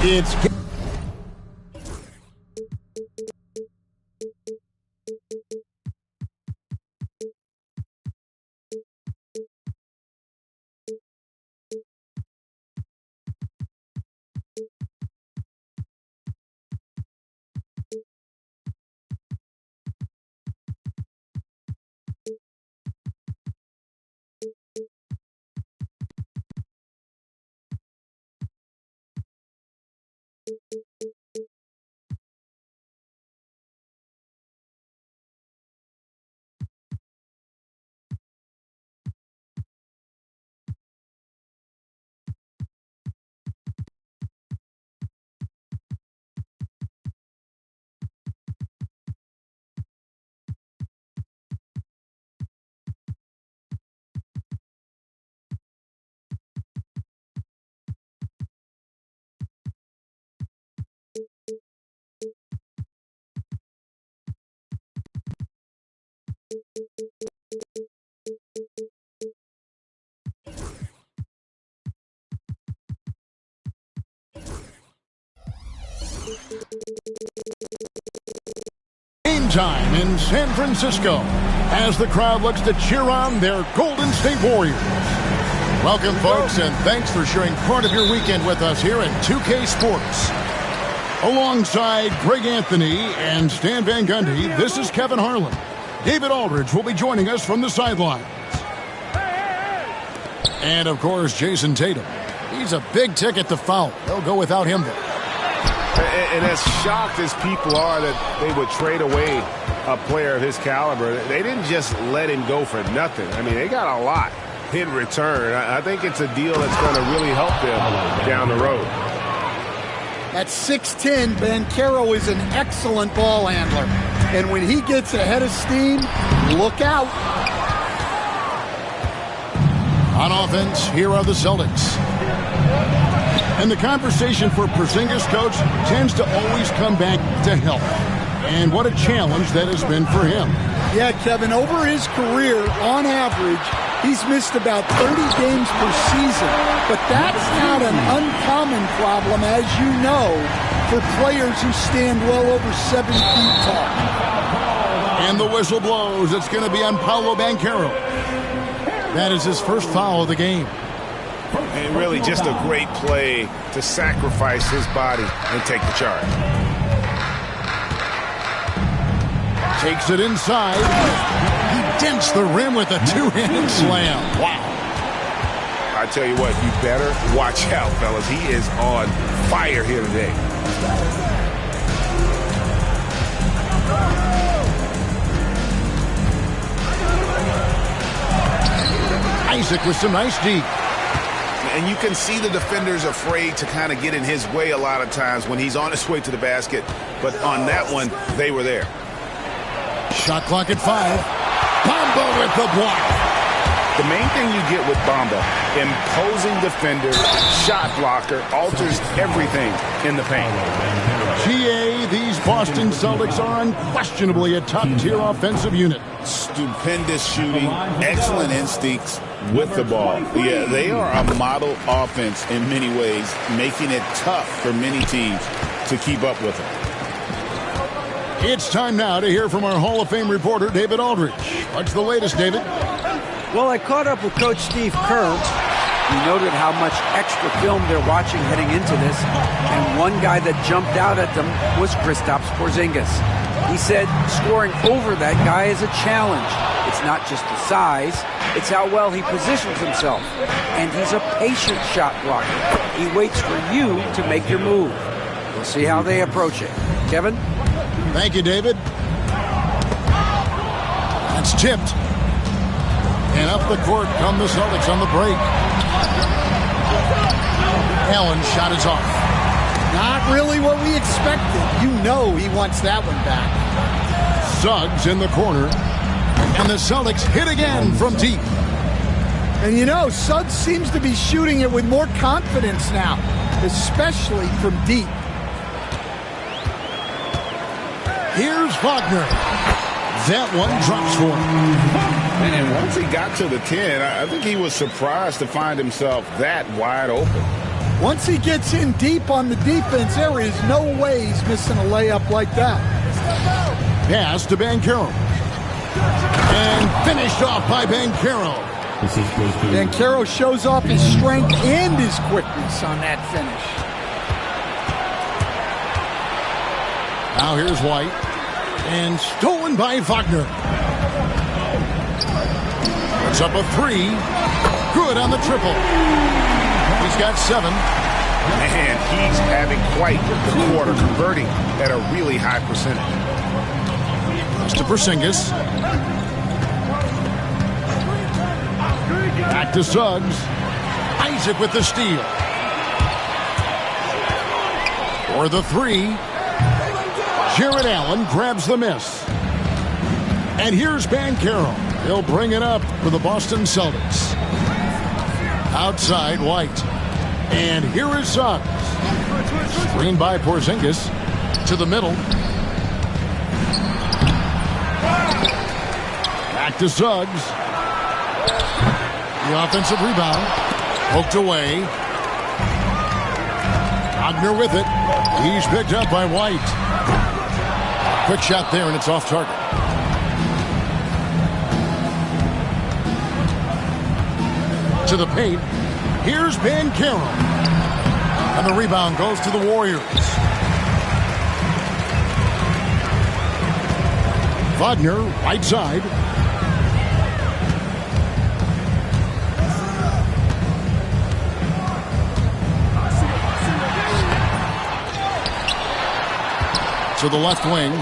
It's game time in San Francisco as the crowd looks to cheer on their Golden State Warriors. Welcome, folks, and thanks for sharing part of your weekend with us here at 2K Sports. Alongside Greg Anthony and Stan Van Gundy, this is Kevin Harlan. David Aldridge will be joining us from the sidelines. And, of course, Jason Tatum. He's a big ticket to foul. They'll go without him, though. And as shocked as people are that they would trade away a player of his caliber, they didn't just let him go for nothing. I mean, they got a lot in return. I think it's a deal that's going to really help them down the road. At 6'10", Banchero is an excellent ball handler. And when he gets ahead of steam, look out. On offense, here are the Celtics. And the conversation for Porzingis, coach, tends to always come back to health. And what a challenge that has been for him. Yeah, Kevin, over his career, on average, he's missed about 30 games per season. But that's not an uncommon problem, as you know, for players who stand well over 7 feet tall. And the whistle blows. It's going to be on Paolo Banchero. That is his first foul of the game. And really just a great play to sacrifice his body and take the charge. Takes it inside. He dents the rim with a two-handed slam. Wow. I tell you what, you better watch out, fellas. He is on fire here today. Isaac with some nice deep. And you can see the defenders afraid to kind of get in his way a lot of times when he's on his way to the basket. But on that one, they were there. Shot clock at 5. Bamba with the block. The main thing you get with Bamba, imposing defender, shot blocker, alters everything in the paint. GA, these Boston Celtics are unquestionably a top-tier offensive unit. Stupendous shooting, excellent instincts with the ball. Yeah, they are a model offense in many ways, making it tough for many teams to keep up with them. It's time now to hear from our Hall of Fame reporter, David Aldridge. What's the latest, David? Well, I caught up with Coach Steve Kerr. He noted how much extra film they're watching heading into this, and one guy that jumped out at them was Kristaps Porzingis. He said scoring over that guy is a challenge. It's not just the size, it's how well he positions himself. And he's a patient shot blocker. He waits for you to make your move. We'll see how they approach it. Kevin? Thank you, David. That's tipped. And up the court come the Celtics on the break. Allen's shot is off. Not really what we expected. You know he wants that one back. Suggs in the corner. And the Celtics hit again from deep. And you know, Suggs seems to be shooting it with more confidence now, especially from deep. Here's Wagner. That one drops for him. And once he got to the 10, I think he was surprised to find himself that wide open. Once he gets in deep on the defense, there is no way he's missing a layup like that. Pass to Banchero. And finished off by Banchero. Banchero shows off his strength and his quickness on that finish. Now here's White. And stolen by Wagner. Puts up a three. Good on the triple. He's got 7. And he's having quite the quarter, converting at a really high percentage. Pass to Porzingis. Back to Suggs. Isaac with the steal. For the 3. Jarrett Allen grabs the miss. And here's Banchero. He'll bring it up for the Boston Celtics. Outside, White. And here is Suggs. Screened by Porzingis. To the middle. Back to Suggs. The offensive rebound. Poked away. Wagner with it. He's picked up by White. Quick shot there, and it's off target. To the paint. Here's Banchero. And the rebound goes to the Warriors. Wagner, right side. To the left wing.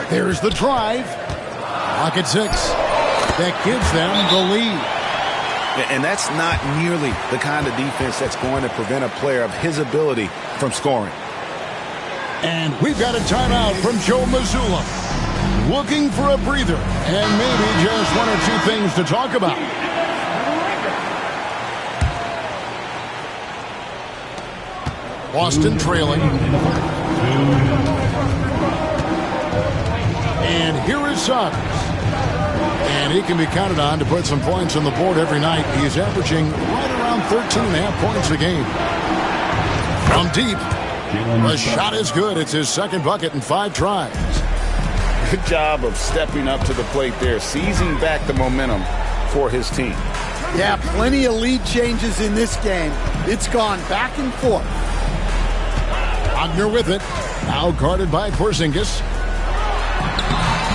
There's the drive. Lock at 6. That gives them the lead. And that's not nearly the kind of defense that's going to prevent a player of his ability from scoring. And we've got a timeout from Joe Mazzulla. Looking for a breather and maybe just 1 or 2 things to talk about. Boston trailing. And here is Suggs. And he can be counted on to put some points on the board every night. He's averaging right around 13.5 points a game. From deep, the shot is good. It's his second bucket in 5 tries. Good job of stepping up to the plate there, seizing back the momentum for his team. Yeah, plenty of lead changes in this game. It's gone back and forth. Wagner with it. Now guarded by Porzingis.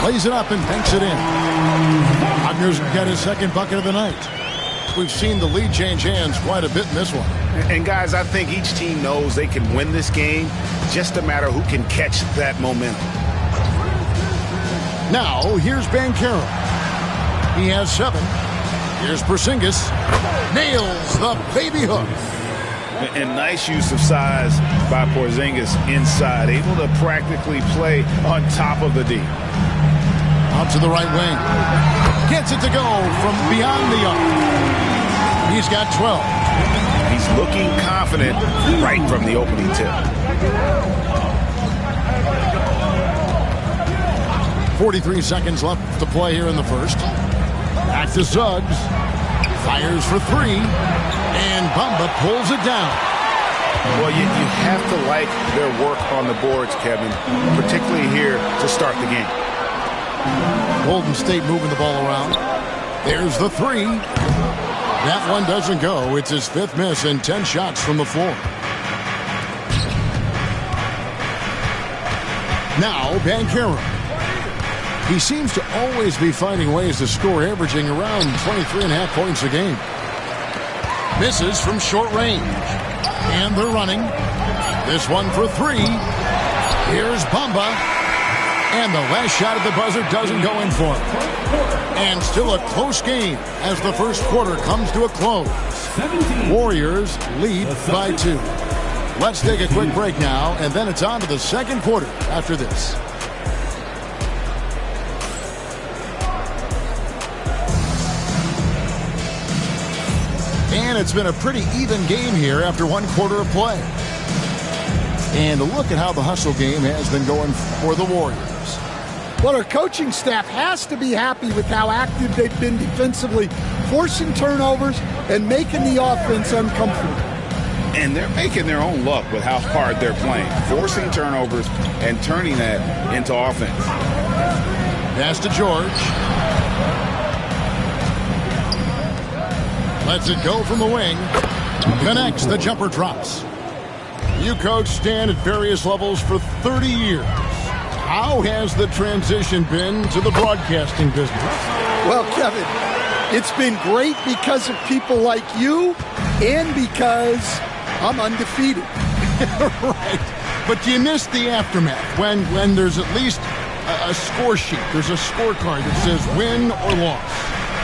Lays it up and banks it in. Wagner's got his second bucket of the night. We've seen the lead change hands quite a bit in this one. And guys, I think each team knows they can win this game. Just a matter who can catch that momentum. Now, here's Banchero. He has 7. Here's Porzingis. Nails the baby hook. And nice use of size by Porzingis inside. Able to practically play on top of the D. Out to the right wing. Gets it to go from beyond the arc. He's got 12. He's looking confident right from the opening tip. 43 seconds left to play here in the first. Back to Suggs. Fires for 3. And Bamba pulls it down. Well, you have to like their work on the boards, Kevin, particularly here to start the game. Golden State moving the ball around. There's the 3. That one doesn't go. It's his 5th miss and 10 shots from the floor. Now, Banchero. He seems to always be finding ways to score, averaging around 23.5 points a game. Misses from short range. And they're running. This one for 3. Here's Bamba. And the last shot at the buzzer doesn't go in for him. And still a close game as the first quarter comes to a close. Warriors lead by 2. Let's take a quick break now, and then it's on to the second quarter after this. And it's been a pretty even game here after one quarter of play. And look at how the hustle game has been going for the Warriors. Well, our coaching staff has to be happy with how active they've been defensively, forcing turnovers and making the offense uncomfortable. And they're making their own luck with how hard they're playing, forcing turnovers and turning that into offense. Pass to George. Lets it go from the wing. Connects, the jumper drops. You coach Stan at various levels for 30 years. How has the transition been to the broadcasting business? Well, Kevin, it's been great because of people like you and because I'm undefeated. Right. But do you miss the aftermath when there's at least a score sheet? There's a scorecard that says win or loss.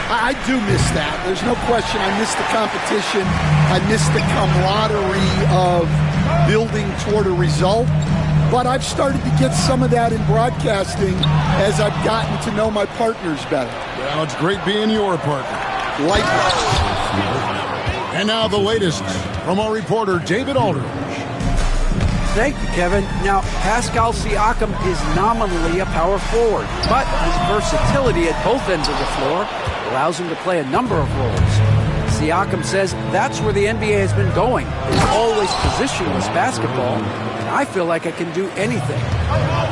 I do miss that. There's no question. I miss the competition. I miss the camaraderie of building toward a result. But I've started to get some of that in broadcasting as I've gotten to know my partners better. Well, it's great being your partner. Likewise. And now the latest from our reporter, David Aldridge. Thank you, Kevin. Now, Pascal Siakam is nominally a power forward, but his versatility at both ends of the floor allows him to play a number of roles. Siakam says that's where the NBA has been going. It's always positionless basketball, and I feel like I can do anything.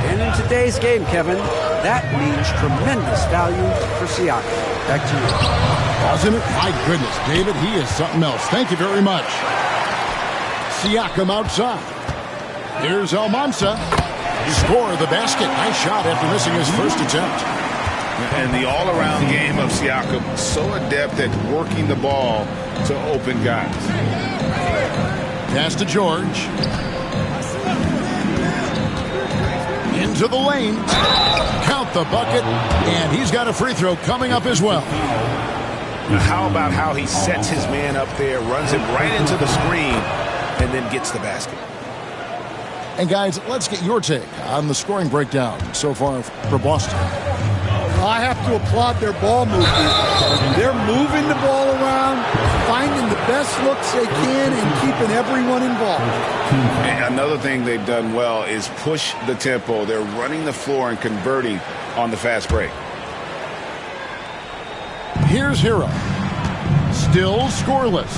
And in today's game, Kevin, that means tremendous value for Siakam. Back to you. Doesn't it? My goodness, David, he is something else. Thank you very much. Siakam outside. Here's Almansa. Score the basket. Nice shot after missing his first attempt. And the all-around game of Siakam, so adept at working the ball to open guys. Pass to George. Into the lane. Count the bucket. And he's got a free throw coming up as well. How about how he sets his man up there, runs him right into the screen, and then gets the basket. And guys, let's get your take on the scoring breakdown so far for Boston. I have to applaud their ball movement. They're moving the ball around, finding the best looks they can, and keeping everyone involved. And another thing they've done well is push the tempo. They're running the floor and converting on the fast break. Here's Hero. Still scoreless.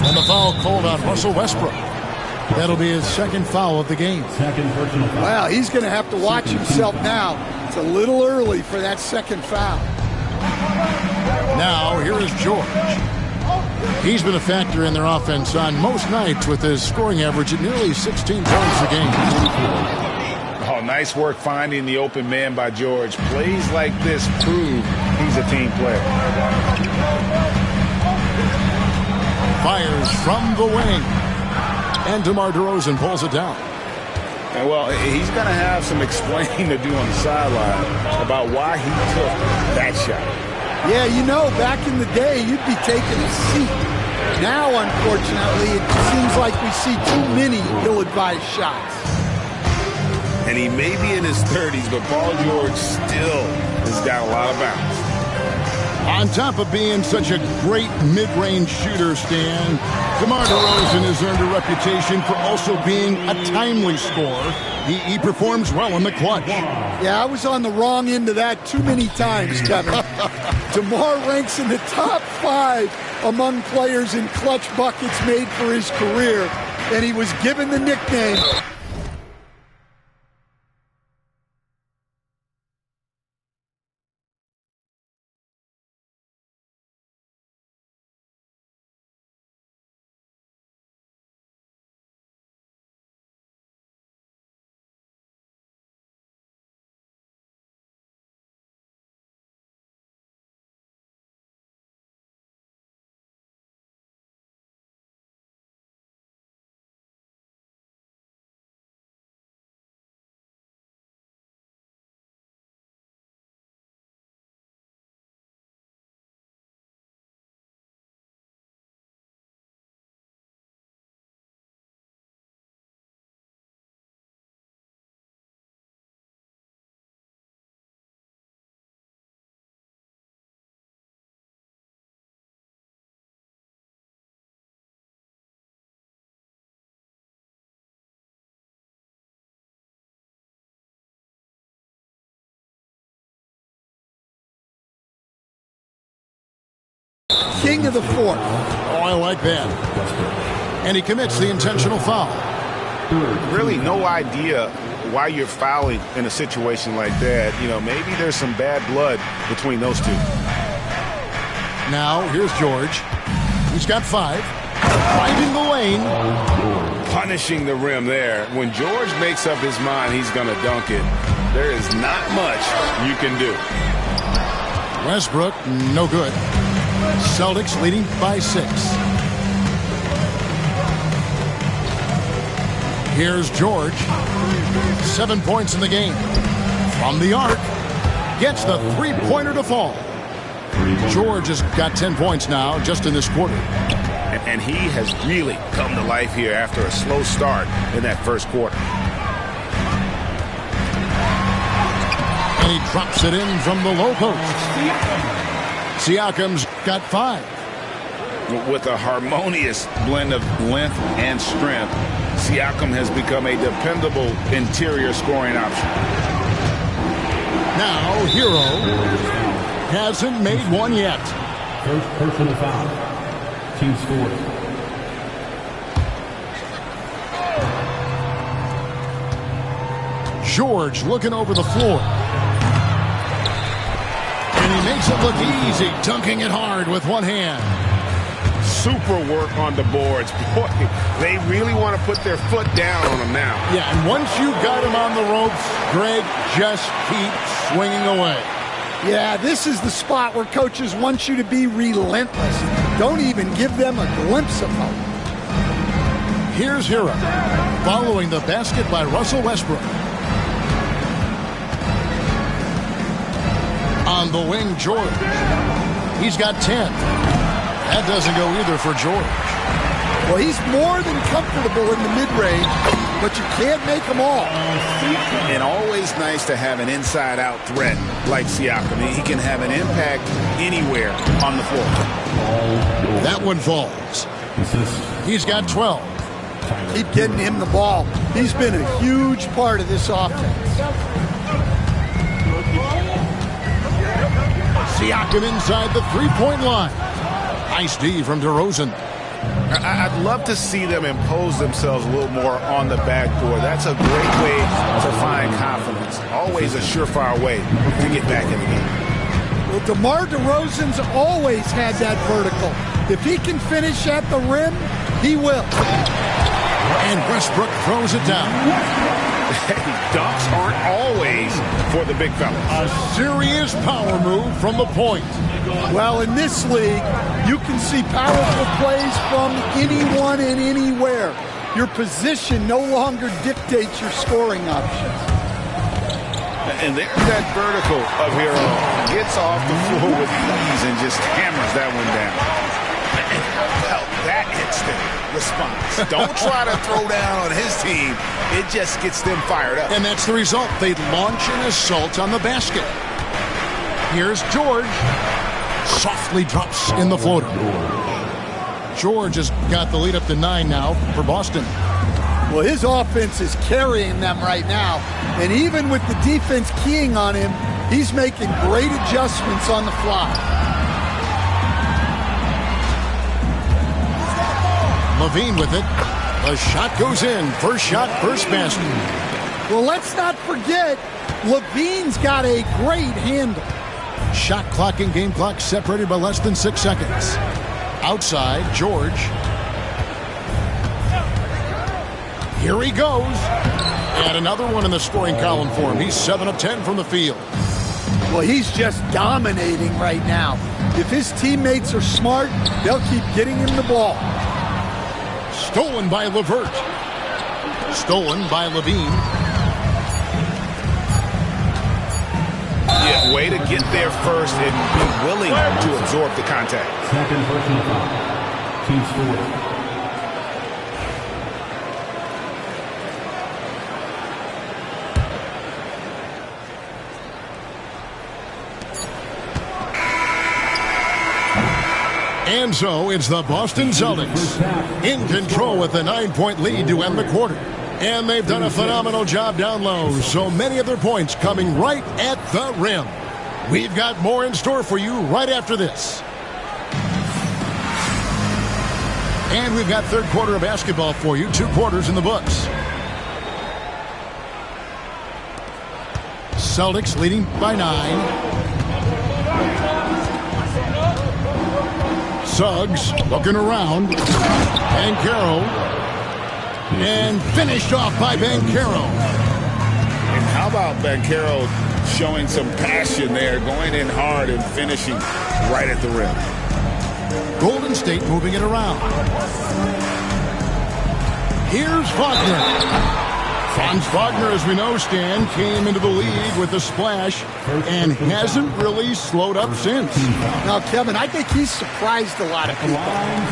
And the foul called on Russell Westbrook. That'll be his second foul of the game. Wow, he's going to have to watch himself now. It's a little early for that second foul. Now, here is George. He's been a factor in their offense on most nights with his scoring average at nearly 16 points a game. Oh, nice work finding the open man by George. Plays like this prove he's a team player. Fires from the wing. And DeMar DeRozan pulls it down. And well, he's going to have some explaining to do on the sideline about why he took that shot. Yeah, you know, back in the day, you'd be taking a seat. Now, unfortunately, it seems like we see too many ill-advised shots. And he may be in his 30s, but Paul George still has got a lot of bounce. On top of being such a great mid-range shooter, Stan, DeMar DeRozan has earned a reputation for also being a timely scorer. He performs well in the clutch. Yeah, I was on the wrong end of that too many times, Kevin. DeMar ranks in the top 5 among players in clutch buckets made for his career, and he was given the nickname king of the fourth. Oh, I like that. And he commits the intentional foul. Really no idea why you're fouling in a situation like that. You know, maybe there's some bad blood between those two. Now, here's George. He's got 5. Driving the lane. Punishing the rim there. When George makes up his mind he's going to dunk it, there is not much you can do. Westbrook, no good. Celtics leading by 6. Here's George. 7 points in the game. From the arc. Gets the three-pointer to fall. George has got 10 points now just in this quarter. And he has really come to life here after a slow start in that first quarter. And he drops it in from the low post. Siakam's got 5. With a harmonious blend of length and strength, Siakam has become a dependable interior scoring option. Now, Hero hasn't made one yet. First personal foul. Team scores. George looking over the floor. And he makes it look easy, dunking it hard with one hand. Super work on the boards. Boy, they really want to put their foot down on him now. Yeah, and once you got him on the ropes, Greg, just keep swinging away. Yeah, this is the spot where coaches want you to be relentless. Don't even give them a glimpse of hope. Here's Hero, following the basket by Russell Westbrook. On the wing, George. He's got 10. That doesn't go either for George. Well, he's more than comfortable in the mid-range, but you can't make them all. And always nice to have an inside-out threat like Siakam. He can have an impact anywhere on the floor. That one falls. He's got 12. Keep getting him the ball. He's been a huge part of this offense. Siakam inside the three-point line. Nice D from DeRozan. I'd love to see them impose themselves a little more on the backdoor. That's a great way to find confidence. Always a surefire way to get back in the game. Well, DeMar DeRozan's always had that vertical. If he can finish at the rim, he will. And Westbrook throws it down. Dunks aren't always for the big fellas. A serious power move from the point. Well, in this league, you can see powerful plays from anyone and anywhere. Your position no longer dictates your scoring options. And there's that vertical of Hero. Gets off the floor with ease and just hammers that one down. And how about that instant response? Don't try to throw down on his team. It just gets them fired up. And that's the result. They launch an assault on the basket. Here's George. Softly drops in the floater. George has got the lead up to 9 now for Boston. Well, his offense is carrying them right now. And even with the defense keying on him, he's making great adjustments on the fly. Levine with it. The shot goes in. First shot, first basket. Well, let's not forget, Levine's got a great handle. Shot clock and game clock separated by less than 6 seconds. Outside, George. Here he goes. And another one in the scoring column for him. He's 7 of 10 from the field. Well, he's just dominating right now. If his teammates are smart, they'll keep getting him the ball. Stolen by LeVert. Stolen by Levine. Yeah, way to get there first and be willing to absorb the contact. Second personal foul. Team scores. And so it's the Boston Celtics in control with a 9-point lead to end the quarter. And they've done a phenomenal job down low. So many of their points coming right at the rim. We've got more in store for you right after this. And we've got third quarter of basketball for you. 2 quarters in the books. Celtics leading by 9. Suggs looking around. Banchero. And finished off by Banchero. And how about Banchero showing some passion there, going in hard and finishing right at the rim. Golden State moving it around. Here's Wagner. Franz Wagner, as we know, Stan, came into the league with a splash and hasn't really slowed up since. Now, Kevin, I think he's surprised a lot of people.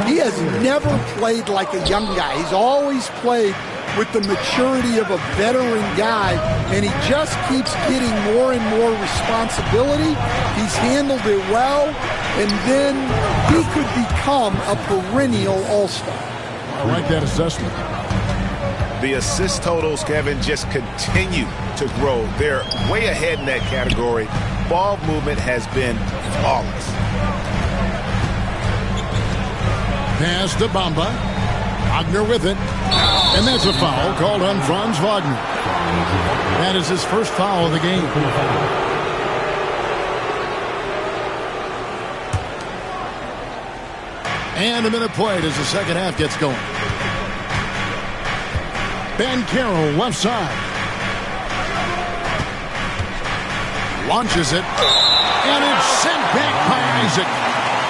He has never played like a young guy. He's always played with the maturity of a veteran guy, and he just keeps getting more and more responsibility. He's handled it well, and then he could become a perennial all-star. I like that assessment. The assist totals, Kevin, just continue to grow. They're way ahead in that category. Ball movement has been flawless. Pass to Bamba. Wagner with it. And that's a foul called on Franz Wagner. That is his first foul of the game. And a minute played as the second half gets going. Banchero left side. Launches it. And it's sent back by Isaac.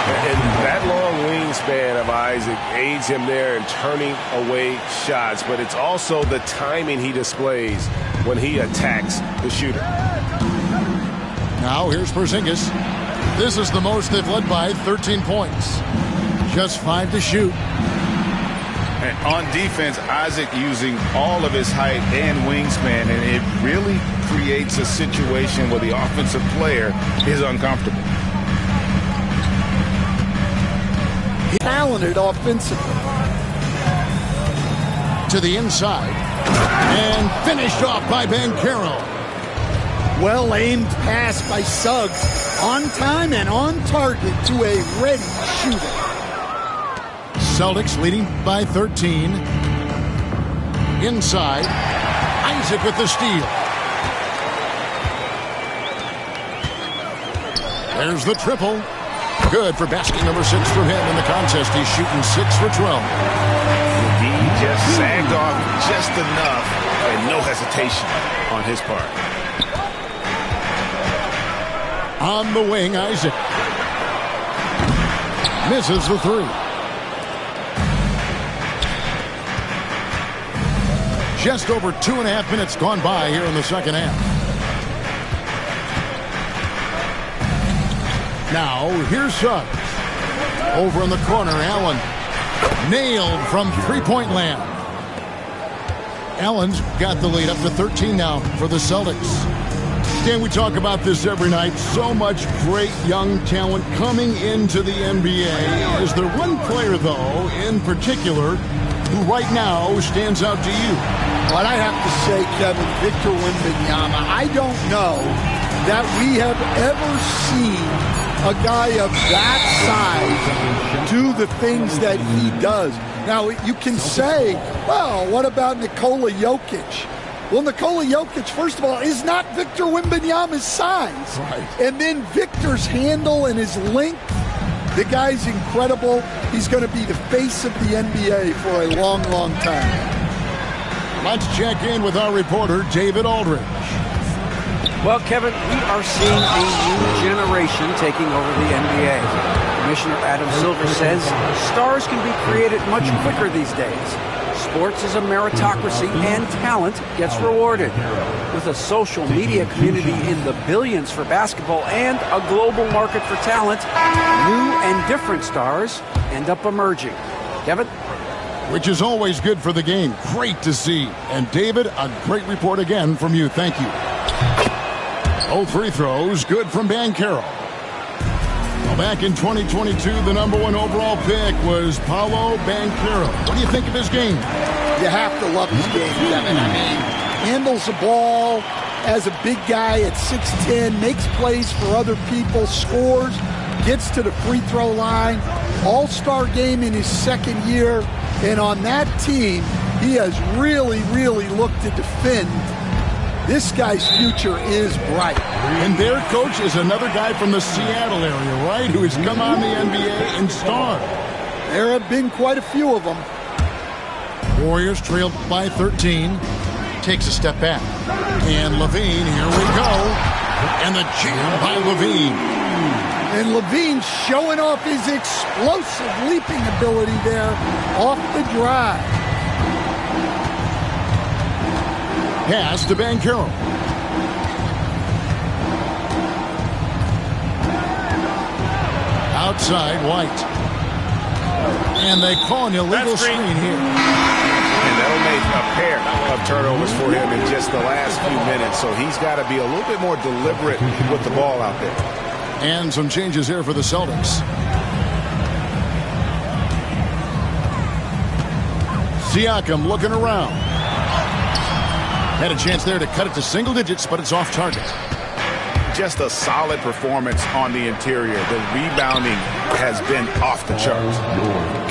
And that long wingspan of Isaac aids him there in turning away shots, but it's also the timing he displays when he attacks the shooter. Now here's Porzingis. This is the most they've led by, 13 points. Just 5 to shoot. And on defense, Isaac using all of his height and wingspan, and it really creates a situation where the offensive player is uncomfortable. Talented offensively. To the inside. And finished off by Banchero. Well-aimed pass by Suggs. On time and on target to a ready shooter. Celtics leading by 13. Inside. Isaac with the steal. There's the triple. Good for basket number 6 for him in the contest. He's shooting 6 for 12. He just sagged off just enough and no hesitation on his part. On the wing, Isaac. Misses the 3. Just over 2.5 minutes gone by here in the second half. Now, here's Suggs. Over in the corner, Allen. Nailed from three-point land. Allen's got the lead up to 13 now for the Celtics. Dan, we talk about this every night. So much great young talent coming into the NBA. Is there one player, though, in particular, who right now stands out to you? But I have to say, Kevin, Victor Wembanyama, I don't know that we have ever seen a guy of that size do the things that he does. Now, you can say, well, what about Nikola Jokic? Well, Nikola Jokic, first of all, is not Victor Wembanyama's size. Right. And then Victor's handle and his length, the guy's incredible. He's going to be the face of the NBA for a long, long time. Let's check in with our reporter, David Aldridge. Well, Kevin, we are seeing a new generation taking over the NBA. Commissioner Adam Silver says stars can be created much quicker these days. Sports is a meritocracy, and talent gets rewarded. With a social media community in the billions for basketball and a global market for talent, new and different stars end up emerging. Kevin? Which is always good for the game. Great to see. And David, a great report again from you. Thank you. Both free throws, good from Banchero. Well, back in 2022, the #1 overall pick was Paolo Banchero. What do you think of his game? You have to love his game, Kevin. I mean, handles the ball as a big guy at 6'10", makes plays for other people, scores, gets to the free throw line. All-Star game in his second year, and on that team, he has really, really looked to defend. This guy's future is bright. And their coach is another guy from the Seattle area, right, who has come on the NBA and starred. There have been quite a few of them. Warriors trailed by 13. Takes a step back. And Levine, here we go. And the jam by Levine. And Levine showing off his explosive leaping ability there off the drive. Pass to Banchero. Outside, White. And they call an illegal screen here. And that'll make a pair of turnovers for him in just the last few minutes. So he's got to be a little bit more deliberate with the ball out there. And some changes here for the Celtics. Siakam looking around. Had a chance there to cut it to single digits, but it's off target. Just a solid performance on the interior. The rebounding has been off the charts.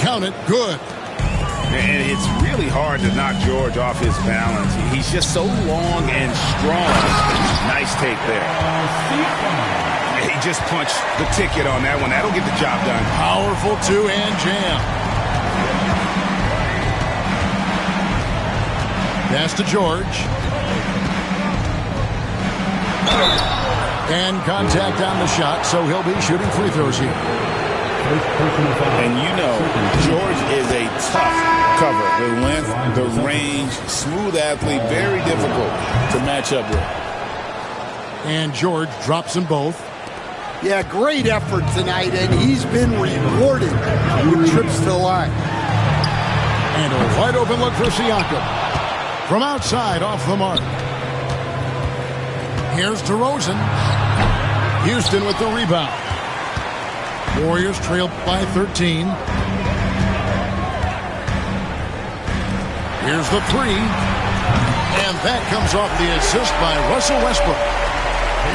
Count it, good. And it's really hard to knock George off his balance. He's just so long and strong. Nice take there. He just punched the ticket on that one. That'll get the job done. Powerful two-hand jam. Pass to George. And contact on the shot, so he'll be shooting free throws here. And you know, George is a tough cover. The length, the range, smooth athlete, very difficult to match up with. And George drops them both. Yeah, great effort tonight, and he's been rewarded with trips to the line. And a wide open look for Siakam. From outside, off the mark. Here's DeRozan. Houston with the rebound. Warriors trailed by 13. Here's the three. And that comes off the assist by Russell Westbrook.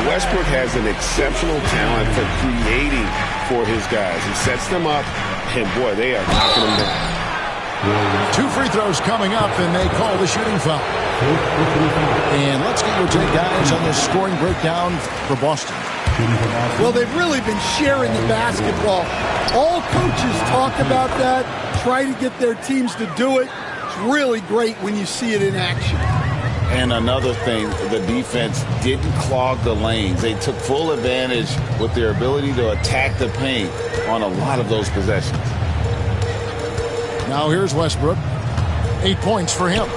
Westbrook has an exceptional talent for creating for his guys. He sets them up, and boy, they are knocking them down. 2 free throws coming up, and they call the shooting foul. And let's get your take, guys, on this scoring breakdown for Boston. Well, they've really been sharing the basketball. All coaches talk about that, try to get their teams to do it. It's really great when you see it in action. And another thing, the defense didn't clog the lanes. They took full advantage with their ability to attack the paint on a lot of those possessions. Now here's Westbrook. 8 points for him.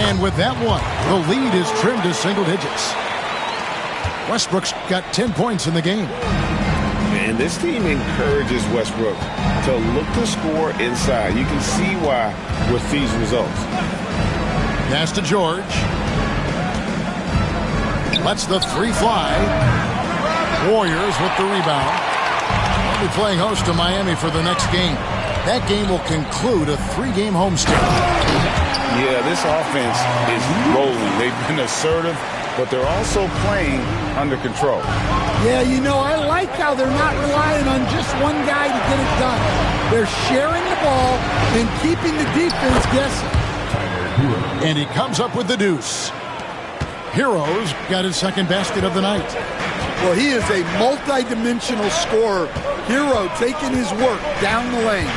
And with that one, the lead is trimmed to single digits. Westbrook's got 10 points in the game. And this team encourages Westbrook to look to score inside. You can see why with these results. Pass to George. Lets the three fly. Warriors with the rebound. They'll be playing host to Miami for the next game. That game will conclude a 3-game homestand. Yeah, this offense is rolling. They've been assertive, but they're also playing under control. Yeah, you know, I like how they're not relying on just one guy to get it done. They're sharing the ball and keeping the defense guessing. And he comes up with the deuce. Heroes got his second basket of the night. Well, he is a multi-dimensional scorer. Hero taking his work down the lane.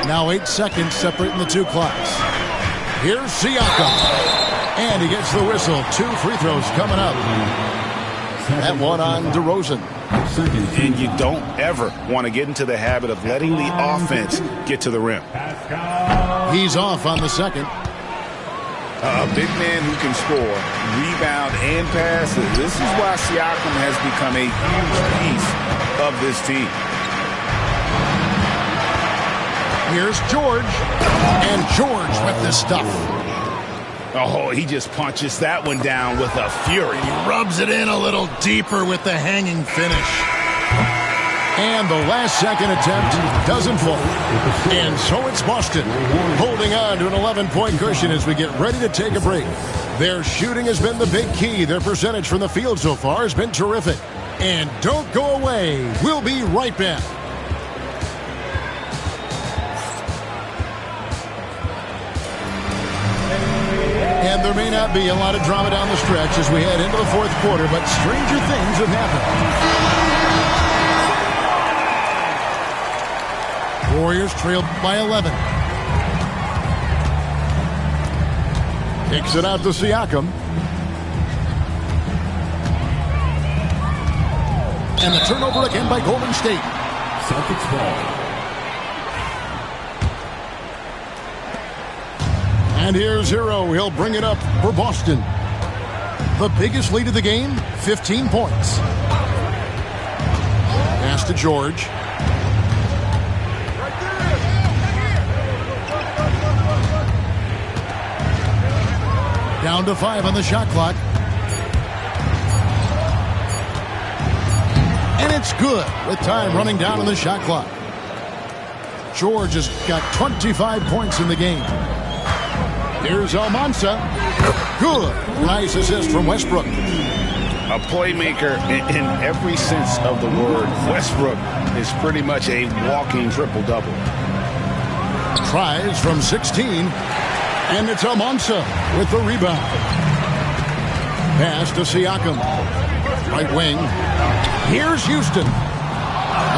Now 8 seconds separating the two clocks. Here's Siakam. And he gets the whistle. 2 free throws coming up. That one on DeRozan. And you don't ever want to get into the habit of letting the offense get to the rim. He's off on the second. A big man who can score, rebound, and pass. This is why Siakam has become a huge piece of this team. Here's George. And George with the stuff. Oh, he just punches that one down with a fury. He rubs it in a little deeper with the hanging finish. And the last second attempt doesn't fall. And so it's Boston holding on to an 11-point cushion as we get ready to take a break. Their shooting has been the big key. Their percentage from the field so far has been terrific. And don't go away. We'll be right back. And there may not be a lot of drama down the stretch as we head into the fourth quarter, but stranger things have happened. Warriors trailed by 11. Kicks it out to Siakam. And the turnover again by Golden State. Celtics ball. And here's Hero. He'll bring it up for Boston. The biggest lead of the game, 15 points. Pass to George. Down to 5 on the shot clock. And it's good with time running down on the shot clock. George has got 25 points in the game. Here's Almanza. Good. Nice assist from Westbrook. A playmaker in every sense of the word. Westbrook is pretty much a walking triple-double. Tries from 16. And it's Almanza with the rebound. Pass to Siakam. Right wing. Here's Houston.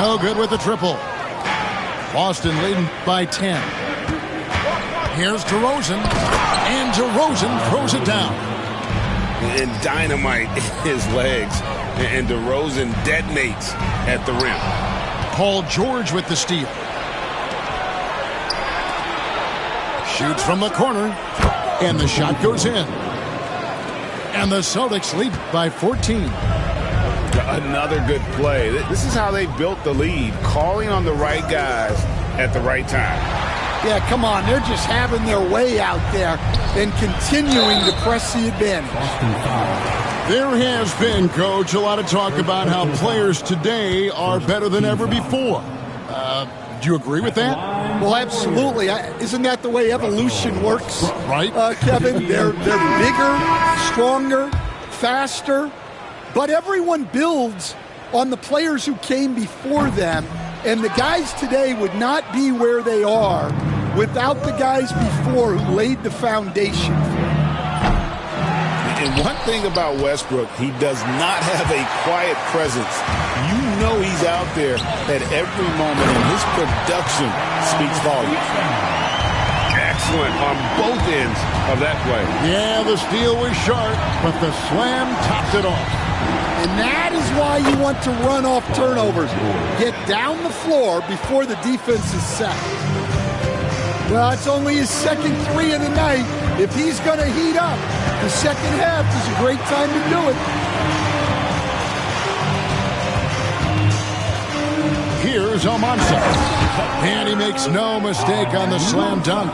No good with the triple. Boston leading by 10. Here's DeRozan. And DeRozan throws it down. And dynamite his legs. And DeRozan detonates at the rim. Paul George with the steal. Shoots from the corner. And the shot goes in. And the Celtics lead by 14. Another good play. This is how they built the lead. Calling on the right guys at the right time. Yeah, come on. They're just having their way out there and continuing to press the advantage. There has been, Coach, a lot of talk about how players today are better than ever before. Do you agree with that? Well, absolutely. Isn't that the way evolution works? Right. Kevin, they're bigger, stronger, faster, but everyone builds on the players who came before them, and the guys today would not be where they are without the guys before who laid the foundation. And one thing about Westbrook, he does not have a quiet presence. You know he's out there at every moment, and his production speaks volumes. Excellent on both ends of that play. Yeah, the steal was sharp, but the slam topped it off. And that is why you want to run off turnovers. Get down the floor before the defense is set. Well, it's only his second 3 of the night. If he's going to heat up, the second half is a great time to do it. Here's Almanza. And he makes no mistake on the slam dunk.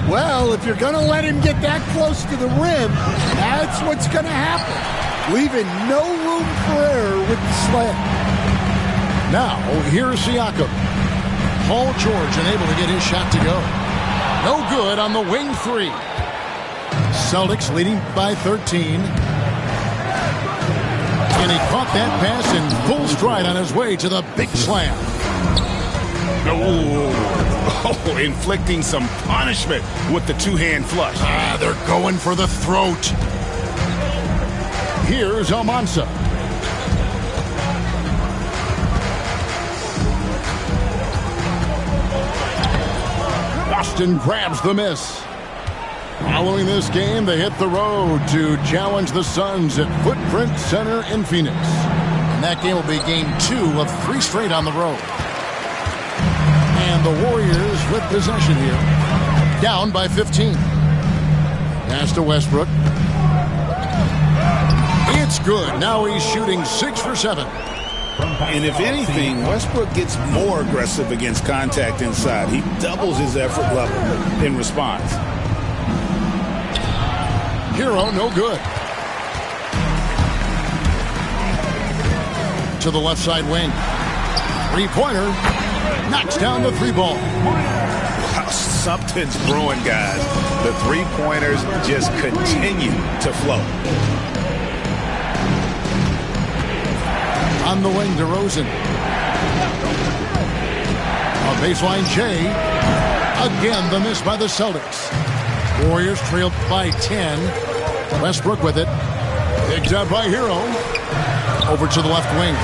Well, if you're going to let him get that close to the rim, that's what's going to happen. Leaving no room for error with the slam. Now, here's Siakam. Paul George unable to get his shot to go. No good on the wing 3. Celtics leading by 13. And he caught that pass in full stride on his way to the big slam. Oh, inflicting some punishment with the two-hand flush. They're going for the throat. Here's Almanza. Boston grabs the miss. Following this game, they hit the road to challenge the Suns at Footprint Center in Phoenix. And that game will be game 2 of 3 straight on the road. And the Warriors with possession here. Down by 15. Pass to Westbrook. It's good. Now he's shooting 6 for 7. And if anything, Westbrook gets more aggressive against contact inside. He doubles his effort level in response. Hero, no good. To the left side wing. 3-pointer. Knocks down the 3-ball. Wow, something's brewing, guys. The 3-pointers just continue to flow. On the wing, DeRozan. On baseline, Jay. Again, the miss by the Celtics. Warriors trailed by 10. Westbrook with it. Picked up by Hero. Over to the left wing.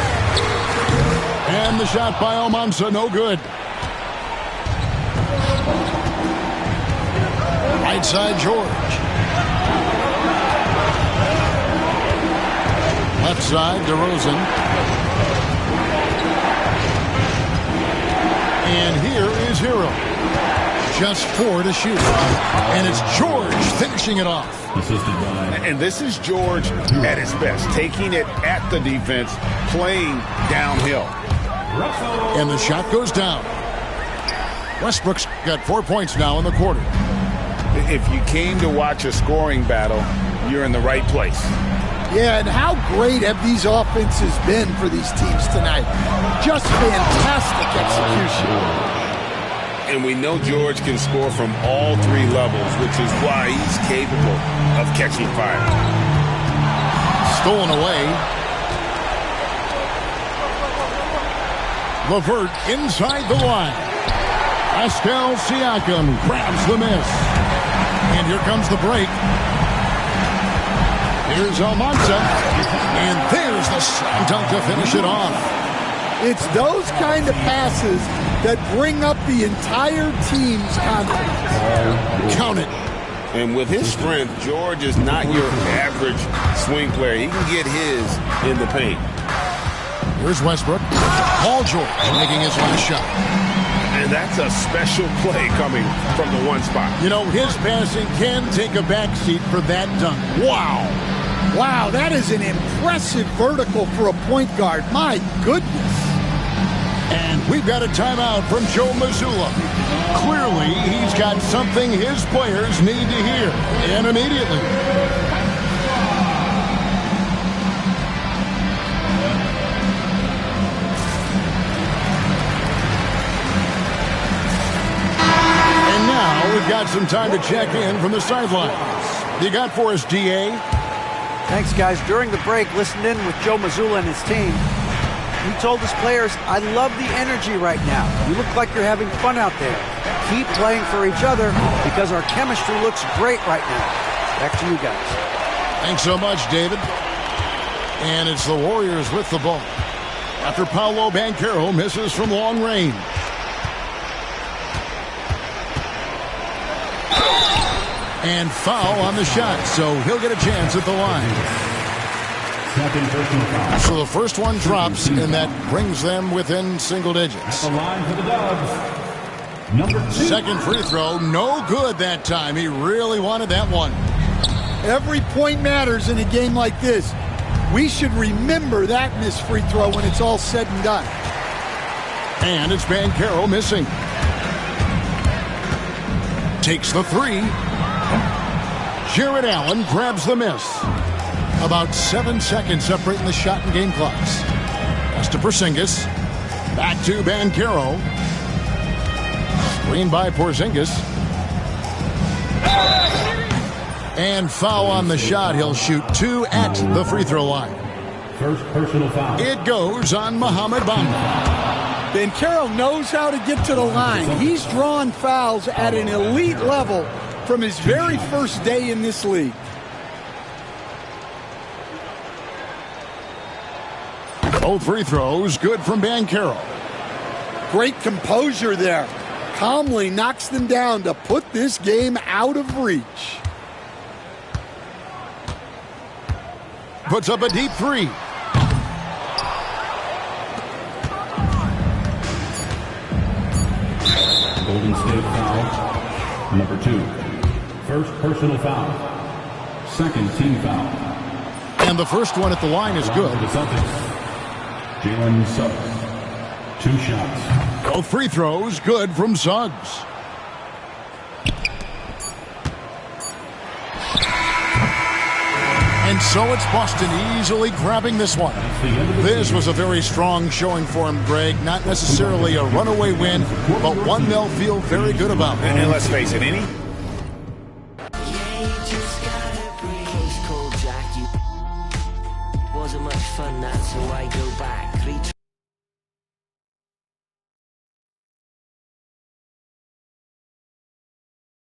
And the shot by Almanza, no good. Right side, George. Left side, DeRozan. And here is Hero. Just 4 to shoot. And it's George finishing it off. And this is George at his best, taking it at the defense, playing downhill. And the shot goes down. Westbrook's got 4 points now in the quarter. If you came to watch a scoring battle, you're in the right place. Yeah, and how great have these offenses been for these teams tonight? Just fantastic execution. And we know George can score from all 3 levels, which is why he's capable of catching fire. Stolen away. LeVert inside the line. Pascal Siakam grabs the miss. And here comes the break. Here's Almanza. And there's the slam dunk to finish it off. It's those kind of passes that bring up the entire team's confidence. Count it. And with his strength, George is not your average swing player. He can get his in the paint. Here's Westbrook. Paul George making his last shot. And that's a special play coming from the one spot. You know, his passing can take a backseat for that dunk. Wow. Wow, that is an impressive vertical for a point guard. My goodness. And we've got a timeout from Joe Mazzulla. Clearly, he's got something his players need to hear, and immediately. And now we've got some time to check in from the sidelines. You got for us, DA? Thanks, guys. During the break, listened in with Joe Mazzulla and his team. He told his players, I love the energy right now. You look like you're having fun out there. Keep playing for each other because our chemistry looks great right now. Back to you guys. Thanks so much, David. And it's the Warriors with the ball after Paolo Banchero misses from long range. And foul on the shot, so he'll get a chance at the line. So the first one drops, and that brings them within single digits. The line for the Dubs. Number 2. Second free throw, no good that time. He really wanted that one. Every point matters in a game like this. We should remember that missed free throw when it's all said and done. And it's Banchero missing. Takes the 3. Jarrett Allen grabs the miss. About 7 seconds separating the shot and game clocks. Pass to Porzingis. Back to Banchero. Screen by Porzingis. And foul on the shot. He'll shoot 2 at the free throw line. First personal foul. It goes on Mohamed Bamba. Banchero knows how to get to the line. He's drawn fouls at an elite level from his very first day in this league. Both free throws good from Banchero. Great composure there. Calmly knocks them down to put this game out of reach. Puts up a deep 3. Golden State foul. Number 2. First personal foul. Second team foul. And the first one at the line is good. The Celtics. Jalen Suggs. 2 shots. Both free throws good from Suggs. And so it's Boston easily grabbing this one. This was a very strong showing for him, Greg. Not necessarily a runaway win, but one they'll feel very good about. And let's face it, any wasn't much fun, that's so I go back. 3